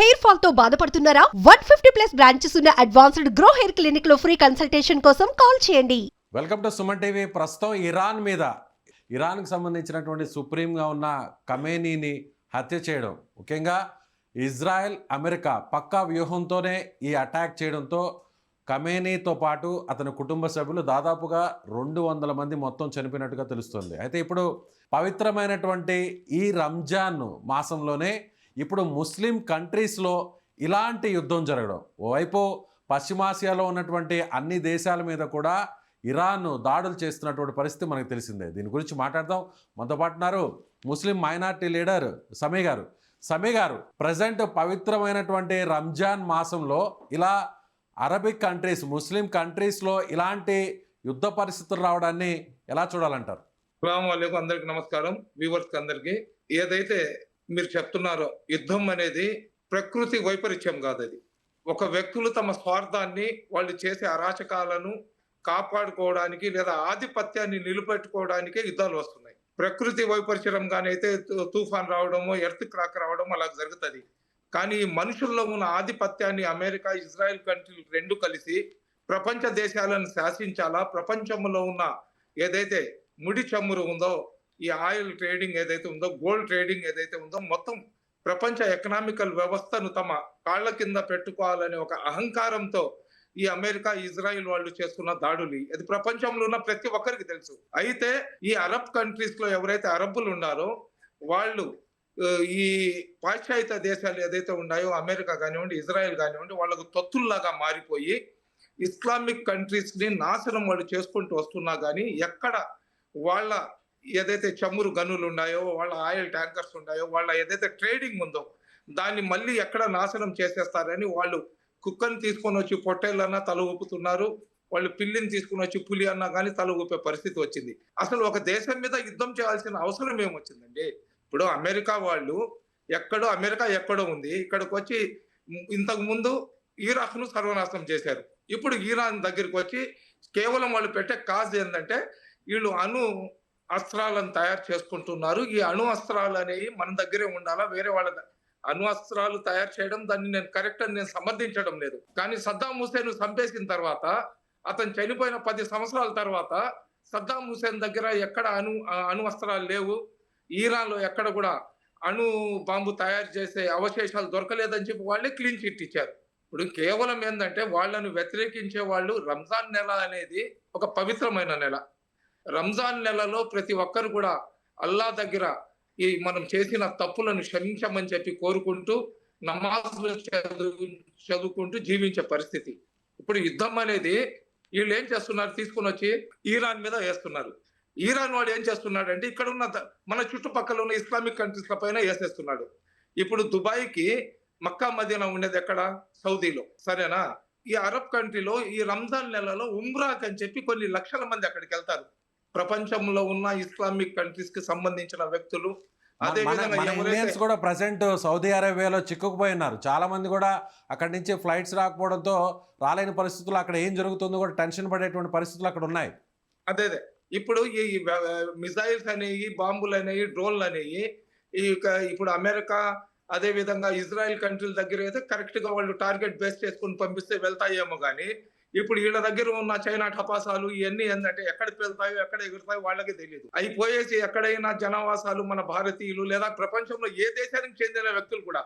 Hair fall తో బాధపడుతున్నారా? 150+ branches ఉన్న అడ్వాన్స్డ్ గ్రో హెయిర్ క్లినిక్ లో ఫ్రీ కన్సల్టేషన్ కోసం కాల్ చేయండి. Welcome to Suman TV. ప్రస్తుతం ఇరాన్కి సంబంధించినటువంటి సుప్రీంగా ఉన్న ఖమేనీని హత్య చేయడం, ముఖ్యంగా ఇజ్రాయెల్ అమెరికా పక్కా వ్యూహంతోనే ఈ అటాక్ చేయడంతో ఖమేనీతో పాటు అతని కుటుంబ సభ్యులు దాదాపుగా 200 మంది మొత్తం చనిపోయినట్టుగా తెలుస్తుంది. అయితే ఇప్పుడు పవిత్రమైనటువంటి ఈ రంజాన్ మాసంలోనే ఇప్పుడు ముస్లిం కంట్రీస్లో ఇలాంటి యుద్ధం జరగడం, ఓవైపు పశ్చిమాసియాలో ఉన్నటువంటి అన్ని దేశాల మీద కూడా ఇరాన్ దాడులు చేస్తున్నటువంటి పరిస్థితి మనకు తెలిసిందే. దీని గురించి మాట్లాడదాం. మనతో పాటు ఉన్నారు ముస్లిం మైనార్టీ లీడర్ సమీ గారు. ప్రజెంట్ పవిత్రమైనటువంటి రంజాన్ మాసంలో ఇలా అరబిక్ కంట్రీస్, ముస్లిం కంట్రీస్లో ఇలాంటి యుద్ధ పరిస్థితులు రావడాన్ని ఎలా చూడాలంటారు? అస్సలాము అందరికి నమస్కారం. వ్యూవర్స్కి అందరికీ, ఏదైతే మీరు చెప్తున్నారో యుద్ధం అనేది ప్రకృతి వైపరీత్యం కాదు. అది ఒక వ్యక్తులు తమ స్వార్థాన్ని, వాళ్ళు చేసే అరాచకాలను కాపాడుకోవడానికి లేదా ఆధిపత్యాన్ని నిలబెట్టుకోవడానికే యుద్ధాలు వస్తున్నాయి. ప్రకృతి వైపరీత్యంగానైతే తుఫాన్ రావడమో, ఎర్త్ క్రాక్ రావడమో అలా జరుగుతుంది. కానీ మనుషుల్లో ఉన్న ఆధిపత్యాన్ని అమెరికా, ఇజ్రాయెల్ కంట్రీలు రెండు కలిసి ప్రపంచ దేశాలను శాసించాలా, ప్రపంచంలో ఉన్న ఏదైతే ముడి చమురు ఉందో, ఈ ఆయిల్ ట్రేడింగ్ ఏదైతే ఉందో, గోల్డ్ ట్రేడింగ్ ఏదైతే ఉందో, మొత్తం ప్రపంచ ఎకనామికల్ వ్యవస్థను తమ కాళ్ల కింద పెట్టుకోవాలనే ఒక అహంకారంతో ఈ అమెరికా, ఇజ్రాయిల్ వాళ్ళు చేస్తున్న దాడులు అది ప్రపంచంలో ఉన్న ప్రతి ఒక్కరికి తెలుసు. అయితే ఈ అరబ్ కంట్రీస్ లో ఎవరైతే అరబ్బులు ఉన్నారో వాళ్ళు ఈ పాశ్చాత్య దేశాలు ఏదైతే ఉన్నాయో, అమెరికా కానివ్వండి, ఇజ్రాయెల్ కానివ్వండి, వాళ్ళకు తొత్తుల్లాగా మారిపోయి ఇస్లామిక్ కంట్రీస్ ని నాశనం వాళ్ళు చేసుకుంటూ వస్తున్నా కానీ ఎక్కడ వాళ్ళ ఏదైతే చమురు గనులు ఉన్నాయో, వాళ్ళ ఆయిల్ ట్యాంకర్స్ ఉన్నాయో, వాళ్ళ ఏదైతే ట్రేడింగ్ ఉందో దాన్ని మళ్ళీ ఎక్కడ నాశనం చేసేస్తారని వాళ్ళు కుక్కని తీసుకొని వచ్చి పొట్టేళ్ళన్నా తల ఊపుతున్నారు. వాళ్ళు పిల్లిని తీసుకుని వచ్చి పులి అన్నా కానీ తల ఊపే పరిస్థితి వచ్చింది. అసలు ఒక దేశం మీద యుద్ధం చేయాల్సిన అవసరం ఏమొచ్చిందండి? ఇప్పుడు అమెరికా వాళ్ళు అమెరికా ఎక్కడో ఉంది, ఇక్కడికి వచ్చి ఇంతకు ముందు ఇరాక్ ను సర్వనాశనం చేశారు. ఇప్పుడు ఇరాన్ దగ్గరికి వచ్చి కేవలం వాళ్ళు పెట్టే కాజ్ ఏంటంటే వీళ్ళు అణు అస్త్రాలను తయారు చేసుకుంటున్నారు. ఈ అణు అస్త్రాలు అనేవి మన దగ్గరే ఉండాలా, వేరే వాళ్ళ అణు అస్త్రాలు తయారు చేయడం దాన్ని నేను కరెక్ట్ అని నేను సమర్థించడం లేదు. కానీ సద్దాం హుసేన్ చంపేసిన తర్వాత, అతను చనిపోయిన 10 సంవత్సరాల తర్వాత సద్దాం హుసేన్ దగ్గర ఎక్కడ అణు అస్త్రాలు లేవు, ఇరాన్ లో ఎక్కడ కూడా అణు బాంబు తయారు చేసే అవశేషాలు దొరకలేదని చెప్పి వాళ్ళే క్లీన్ చిట్ ఇచ్చారు. ఇప్పుడు కేవలం ఏంటంటే వాళ్ళను వ్యతిరేకించే వాళ్ళు, రంజాన్ నెల అనేది ఒక పవిత్రమైన నెల. రంజాన్ నెలలో ప్రతి ఒక్కరు కూడా అల్లా దగ్గర ఈ మనం చేసిన తప్పులను క్షమించమని చెప్పి కోరుకుంటూ నమాజులు చదువుకుంటూ జీవించే పరిస్థితి. ఇప్పుడు యుద్ధం అనేది వీళ్ళు ఏం చేస్తున్నారు, తీసుకుని వచ్చి ఇరాన్ మీద వేస్తున్నారు. ఇరాన్ వాడు ఏం చేస్తున్నాడు అంటే ఇక్కడ ఉన్న మన చుట్టుపక్కల ఉన్న ఇస్లామిక్ కంట్రీస్ల పైన వేసేస్తున్నాడు. ఇప్పుడు దుబాయ్కి మక్కా మదీనా ఉండేది ఎక్కడ? సౌదీలో, సరేనా? ఈ అరబ్ కంట్రీలో ఈ రంజాన్ నెలలో ఉమ్రాక్ అని చెప్పి కొన్ని లక్షల మంది అక్కడికి వెళ్తారు. ప్రపంచంలో ఉన్న ఇస్లామిక్ కంట్రీస్ కి సంబంధించిన వ్యక్తులు. అదే విధంగా కూడా ప్రెసెంట్ సౌదీ అరేబియాలో చిక్కుకుపోయి ఉన్నారు. చాలా మంది కూడా అక్కడి నుంచి ఫ్లైట్స్ రాకపోవడంతో రాలేని పరిస్థితులు, అక్కడ ఏం జరుగుతుందో కూడా టెన్షన్ పడేటువంటి పరిస్థితులు అక్కడ ఉన్నాయి. అదే ఇప్పుడు ఈ మిసైల్స్ అనేవి, బాంబులు అనేవి, డ్రోన్లు అనేవి ఇప్పుడు అమెరికా అదే విధంగా ఇజ్రాయెల్ కంట్రీల దగ్గర అయితే కరెక్ట్ గా వాళ్ళు టార్గెట్ బేస్ చేసుకుని పంపిస్తే వెళ్తాయేమో కానీ ఇప్పుడు వీళ్ళ దగ్గర ఉన్న చైనా టపాసాలు ఇవన్నీ ఏంటంటే ఎక్కడికి వెళ్తాయో, ఎక్కడ ఎగురుతాయో వాళ్ళకి తెలియదు. అవి పోయేసి ఎక్కడైనా జనావాసాలు మన భారతీయులు లేదా ప్రపంచంలో ఏ దేశానికి చెందిన వ్యక్తులు కూడా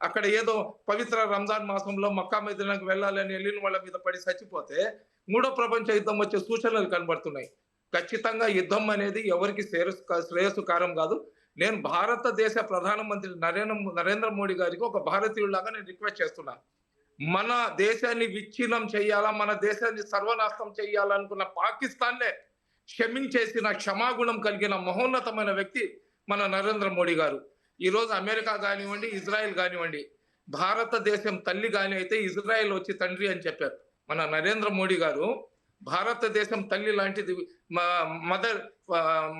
అక్కడ ఏదో పవిత్ర రంజాన్ మాసంలో మక్కా మదీనాకు వెళ్ళాలని వెళ్ళిన వాళ్ళ మీద పడి చచ్చిపోతే మూడో ప్రపంచ యుద్ధం వచ్చే సూచనలు కనబడుతున్నాయి. ఖచ్చితంగా యుద్ధం అనేది ఎవరికి శ్రేయస్సుకారం కాదు. నేను భారతదేశ ప్రధానమంత్రి నరేంద్ర మోడీ గారికి ఒక భారతీయుడిలాగా నేను రిక్వెస్ట్ చేస్తున్నాను. మన దేశాన్ని విచ్ఛిన్నం చేయాలా, మన దేశాన్ని సర్వనాశనం చేయాలనుకున్న పాకిస్తాన్నే క్షమించేసిన క్షమాగుణం కలిగిన మహోన్నతమైన వ్యక్తి మన నరేంద్ర మోడీ గారు. ఈరోజు అమెరికా కానివ్వండి, ఇజ్రాయెల్ కానివ్వండి, భారతదేశం తల్లి కాని అయితే ఇజ్రాయెల్ వచ్చి తండ్రి అని చెప్పారు. మన నరేంద్ర మోడీ గారు భారతదేశం తల్లి లాంటిది, mother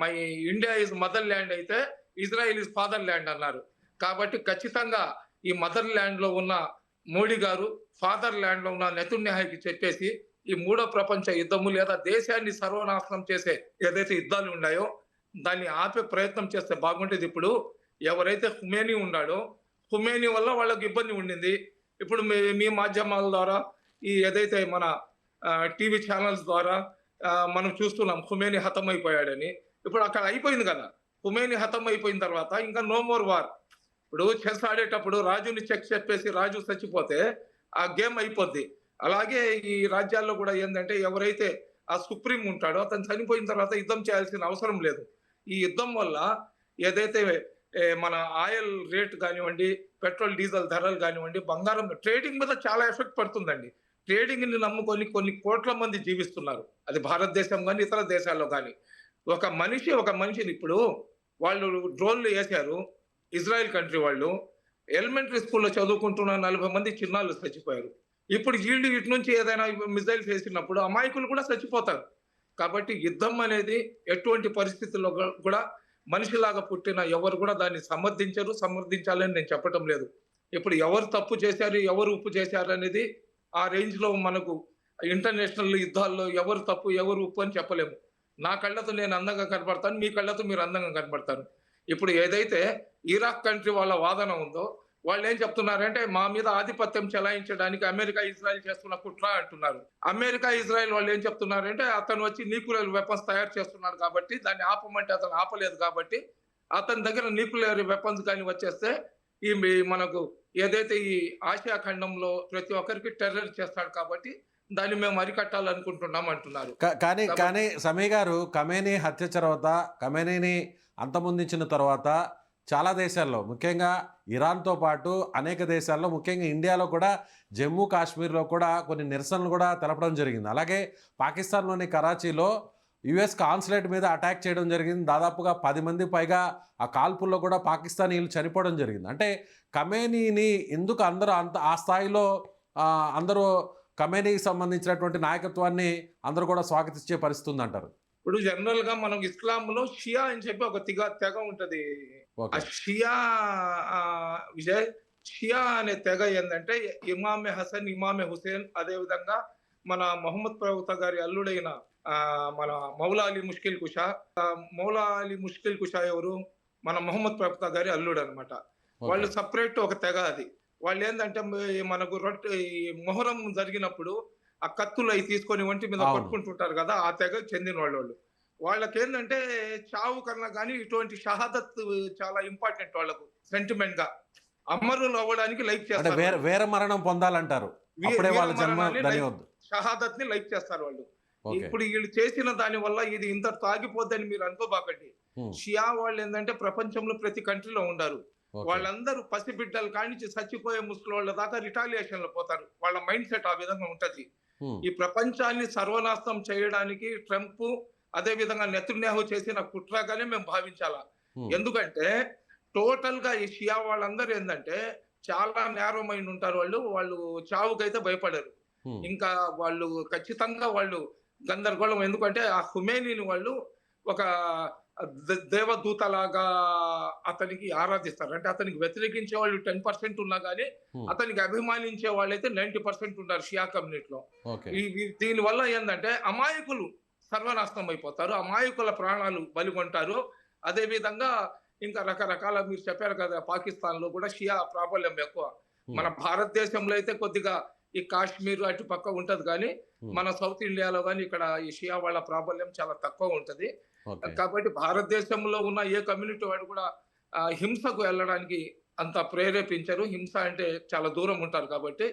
my India is mother land అయితే ఇజ్రాయెల్ ఇస్ ఫాదర్ ల్యాండ్ అన్నారు. కాబట్టి ఖచ్చితంగా ఈ మదర్ ల్యాండ్ లో ఉన్న మోడీ గారు ఫాదర్ ల్యాండ్ లో ఉన్న నెతన్యాహుకి చెప్పేసి ఈ మూడో ప్రపంచ యుద్ధము లేదా దేశాన్ని సర్వనాశనం చేసే ఏదైతే యుద్ధాలు ఉన్నాయో దాన్ని ఆపే ప్రయత్నం చేస్తే బాగుంటుంది. ఇప్పుడు ఎవరైతే ఖుమేనీ ఉన్నాడో, ఖుమేని వల్ల వాళ్ళకి ఇబ్బంది ఉండింది. ఇప్పుడు మీ మాధ్యమాల ద్వారా ఈ ఏదైతే మన టీవీ ఛానల్స్ ద్వారా మనం చూస్తున్నాం ఖుమేని హతమైపోయాడని. ఇప్పుడు అక్కడ అయిపోయింది కదా! ఖుమేని హతమైపోయిన తర్వాత ఇంకా నో మోర్ వార్. ఇప్పుడు చెస్ ఆడేటప్పుడు రాజుని చెక్ చెప్పేసి రాజు చచ్చిపోతే ఆ గేమ్ అయిపోద్ది. అలాగే ఈ రాజ్యాల్లో కూడా ఏందంటే ఎవరైతే ఆ సుప్రీం ఉంటాడో అతను చనిపోయిన తర్వాత యుద్ధం చేయాల్సిన అవసరం లేదు. ఈ యుద్ధం వల్ల ఏదైతే మన ఆయిల్ రేట్ కానివ్వండి, పెట్రోల్, డీజిల్ ధరలు కానివ్వండి, బంగారం ట్రేడింగ్ మీద చాలా ఎఫెక్ట్ పడుతుందండి. ట్రేడింగ్‌ని నమ్ముకొని కొన్ని కోట్ల మంది జీవిస్తున్నారు. అది భారతదేశం గాని, ఇతర దేశాల్లో గాని. ఒక మనిషిని ఇప్పుడు వాళ్ళు డ్రోన్‌లు యేసారు. ఇజ్రాయెల్ కంట్రీ వాళ్ళు. ఎలిమెంటరీ స్కూల్‌లో చదువుకుంటున్న 40 మంది చిన్నారులు చచ్చిపోయారు. ఇప్పుడు వీళ్ళు ఇటు నుంచి ఏదైనా మిసైల్స్ వేసినప్పుడు అమాయకులు కూడా చచ్చిపోతారు. కాబట్టి యుద్ధం అనేది ఎటువంటి పరిస్థితుల్లో కూడా మనిషిలాగా పుట్టిన ఎవరు కూడా దాన్ని సమర్థించాలని నేను చెప్పటం లేదు. ఇప్పుడు ఎవరు తప్పు చేశారు, ఎవరు ఉప్పు చేశారు అనేది ఆ రేంజ్‌లో మనకు ఇంటర్నేషనల్ యుద్ధాల్లో ఎవరు తప్పు, ఎవరు ఉప్పు అని చెప్పలేము. నా కళ్ళతో నేను అందంగా కనపడతాను. మీ కళ్ళతో మీరు అందంగా కనపడతారు. ఇప్పుడు ఏదైతే ఇరాక్ కంట్రీ వాళ్ళ వాదన ఉందో వాళ్ళేం చెప్తున్నారంటే మా మీద ఆధిపత్యం చెలాయించడానికి అమెరికా, ఇజ్రాయెల్ చేస్తున్న కుట్ర అంటున్నారు. అమెరికా, ఇజ్రాయెల్ వాళ్ళు ఏం చెప్తున్నారంటే అతను వచ్చి న్యూక్లియర్ వెపన్స్ తయారు చేస్తున్నాడు కాబట్టి దాన్ని ఆపమంటే అతను ఆపలేదు కాబట్టి అతని దగ్గర న్యూక్లియర్ వెపన్స్ కానీ వచ్చేస్తే మనకు ఏదైతే ఈ ఆసియా ఖండంలో ప్రతి ఒక్కరికి టెర్రర్ చేస్తాడు కాబట్టి దాన్ని మేము అరికట్టాలనుకుంటున్నాం అంటున్నారు. కానీ సమీ గారు, ఖమేనీ హత్య తర్వాత, ఖమేనీని అంతమొందించిన తర్వాత చాలా దేశాల్లో, ముఖ్యంగా ఇరాన్తో పాటు అనేక దేశాల్లో, ముఖ్యంగా ఇండియాలో కూడా జమ్మూ కాశ్మీర్లో కూడా కొన్ని నిరసనలు కూడా తెలపడం జరిగింది. అలాగే పాకిస్తాన్లోని కరాచీలో యుఎస్ కాన్సులేట్ మీద అటాక్ చేయడం జరిగింది. దాదాపుగా 10 మంది పైగా ఆ కాల్పుల్లో కూడా పాకిస్తానీలు చనిపోవడం జరిగింది. అంటే ఖమేనీని ఎందుకు అందరూ ఆ స్థాయిలో అందరూ ఖమేనీకి సంబంధించినటువంటి నాయకత్వాన్ని అందరూ కూడా స్వాగతించే పరిస్థితి ఉందంటారు? ఇప్పుడు జనరల్ గా మనం ఇస్లాంలో షియా అని చెప్పి ఒక తెగ ఉంటది. ఆ షియా అనే తెగ ఏంటంటే ఇమామే హసన్, ఇమామే హుసేన్, అదే విధంగా మన మొహమ్మద్ ప్రవక్త గారి అల్లుడైన మన మౌలా అలీ ముష్కిల్ కుషా ఎవరు? మన మొహమ్మద్ ప్రవక్త గారి అల్లుడు అనమాట. వాళ్ళు సపరేట్ ఒక తెగ అది. వాళ్ళు ఏంటంటే మనకు మొహరం జరిగినప్పుడు ఆ కత్తులు అవి తీసుకొని ఒంటి మీద కొట్టుకుంటుంటారు కదా, ఆ తెగకు చెందిన వాళ్ళు. వాళ్ళకేందంటే చావు కన్నా కానీ ఇటువంటి షహాదత్ చాలా ఇంపార్టెంట్ వాళ్ళకు సెంటిమెంట్ గా. అమరులు అవ్వడానికి లైక్ చేస్తారు, వేర మరణం పొందాలంటారు, షహాదత్ ని లైక్ చేస్తారు వాళ్ళు. ఇప్పుడు వీళ్ళు చేసిన దాని వల్ల ఇది ఇంతటితో ఆగిపోద్దని మీరు అనుకోబాకండి. షియా వాళ్ళు ఏంటంటే ప్రపంచంలో ప్రతి కంట్రీలో ఉండారు. వాళ్ళందరూ పసిబిడ్డలు కానించి చచ్చిపోయే ముసలోళ్ళ దాకా రిటాలియేషన్ లో పోతారు. వాళ్ళ మైండ్ సెట్ ఆ విధంగా ఉంటది. ఈ ప్రపంచాన్ని సర్వనాశనం చేయడానికి ట్రంప్, అదే విధంగా నెతన్యాహు చేసిన కుట్రగానే మేము భావించాలా. ఎందుకంటే టోటల్ గా ఈ షియా వాళ్ళందరూ ఏంటంటే చాలా నేరో మైండ్ ఉంటారు. వాళ్ళు చావుకైతే భయపడరు. ఇంకా వాళ్ళు ఖచ్చితంగా వాళ్ళు గందరగోళం. ఎందుకంటే ఆ ఖుమేనీని వాళ్ళు ఒక దేవదూతలాగా అతనికి ఆరాధిస్తారు. అంటే అతనికి వ్యతిరేకించే వాళ్ళు 10% ఉన్నా కానీ అతనికి అభిమానించే వాళ్ళైతే 90% ఉన్నారు షియా కమ్యూనిటీలో. దీని వల్ల ఏంటంటే అమాయకులు సర్వనాశనం అయిపోతారు, అమాయకుల ప్రాణాలు బలిగొంటారు. అదే విధంగా ఇంకా రకరకాల మీరు చెప్పారు కదా, పాకిస్తాన్ లో కూడా షియా ప్రాబల్యం ఎక్కువ. మన భారతదేశంలో అయితే కొద్దిగా ఈ కాశ్మీర్ అటు పక్క ఉంటది కానీ మన సౌత్ ఇండియాలో కానీ ఇక్కడ ఈ షియా వాళ్ళ ప్రాబల్యం చాలా తక్కువ ఉంటది. కాబట్టి భారతదేశంలో ఉన్న ఏ కమ్యూనిటీ వాడు కూడా హింసకు వెళ్ళడానికి అంత ప్రేరేపించరు. హింస అంటే చాలా దూరం ఉంటారు కాబట్టి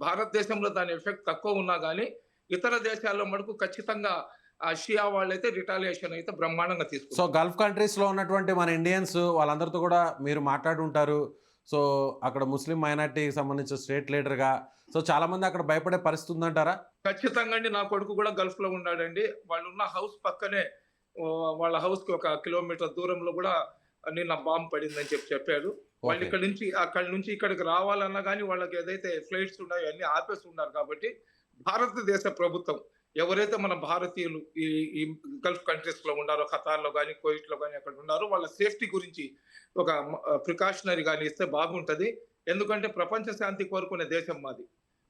భారతదేశంలో దాని ఎఫెక్ట్ తక్కువ ఉన్నా కానీ ఇతర దేశాల్లో మటుకు ఖచ్చితంగా షియా వాళ్ళైతే రిటాలియేషన్ అయితే బ్రహ్మాండంగా తీసుకుంటారు. సో గల్ఫ్ కంట్రీస్ లో ఉన్నటువంటి మన ఇండియన్స్ వాళ్ళందరితో కూడా మీరు మాట్లాడుంటారు. సో అక్కడ ముస్లిం మైనార్టీకి సంబంధించిన స్టేట్ లీడర్ గా, సో చాలా మంది అక్కడ భయపడే పరిస్థితి ఉందంటారా? ఖచ్చితంగా అండి. నా కొడుకు కూడా గల్ఫ్ లో ఉన్నాడండి. వాళ్ళు ఉన్న హౌస్ పక్కనే, వాళ్ళ హౌస్ కి 1 కిలోమీటర్ దూరంలో కూడా నిన్న బాంబు పడిందని చెప్పారు. వాళ్ళు అక్కడి నుంచి ఇక్కడికి రావాలన్నా కానీ వాళ్ళకి ఏదైతే ఫ్లైట్స్ ఉన్నాయో అన్ని ఆపేసి ఉన్నారు. కాబట్టి భారతదేశ ప్రభుత్వం ఎవరైతే మన భారతీయులు ఈ గల్ఫ్ కంట్రీస్ లో ఉన్నారో, ఖతార్ లో కానీ, కువైట్ లో కానీ అక్కడ ఉన్నారో, వాళ్ళ సేఫ్టీ గురించి ఒక ప్రికాషనరీ కానీ ఇస్తే బాగుంటది. ఎందుకంటే ప్రపంచ శాంతి కోరుకునే దేశం మాది.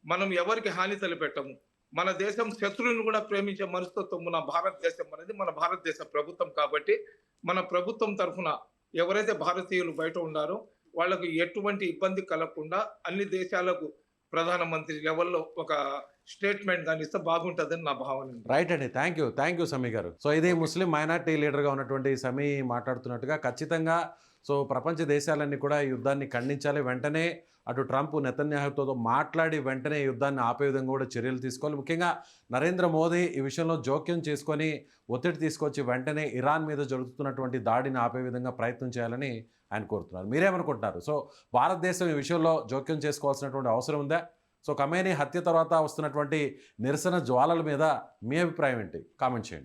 మనం ఎవరికి హాని తలపెట్టము. మన దేశం శత్రువుని కూడా ప్రేమించే మనస్తత్వం మన భారతదేశం అనేది మన భారతదేశ ప్రభుత్వం. కాబట్టి మన ప్రభుత్వం తరఫున ఎవరైతే భారతీయులు బయట ఉన్నారో వాళ్ళకు ఎటువంటి ఇబ్బంది కలగకుండా అన్ని దేశాలకు ప్రధానమంత్రి లెవెల్లో ఒక స్టేట్మెంట్ కానీ ఇస్తే బాగుంటుందని నా భావన. రైట్ అండి, థ్యాంక్ యూ సమీ గారు. సో ఇది ముస్లిం మైనార్టీ లీడర్గా ఉన్నటువంటి సమీ మాట్లాడుతున్నట్టుగా ఖచ్చితంగా సో ప్రపంచ దేశాలన్నీ కూడా ఈ యుద్ధాన్ని ఖండించాలి. వెంటనే అటు ట్రంప్ నెతన్యాహుతో మాట్లాడి వెంటనే ఈ యుద్ధాన్ని ఆపే విధంగా కూడా చర్యలు తీసుకోవాలి. ముఖ్యంగా నరేంద్ర మోదీ ఈ విషయంలో జోక్యం చేసుకొని ఒత్తిడి తీసుకొచ్చి వెంటనే ఇరాన్ మీద జరుగుతున్నటువంటి దాడిని ఆపే విధంగా ప్రయత్నం చేయాలని ఆయన కోరుతున్నారు. మీరేమనుకుంటున్నారు? సో భారతదేశం ఈ విషయంలో జోక్యం చేసుకోవాల్సినటువంటి అవసరం ఉందా? సో ఖమేనీ హత్య తర్వాత వస్తున్నటువంటి నిరసన జ్వాలల మీద మీ అభిప్రాయం ఏంటి? కామెంట్ చేయండి.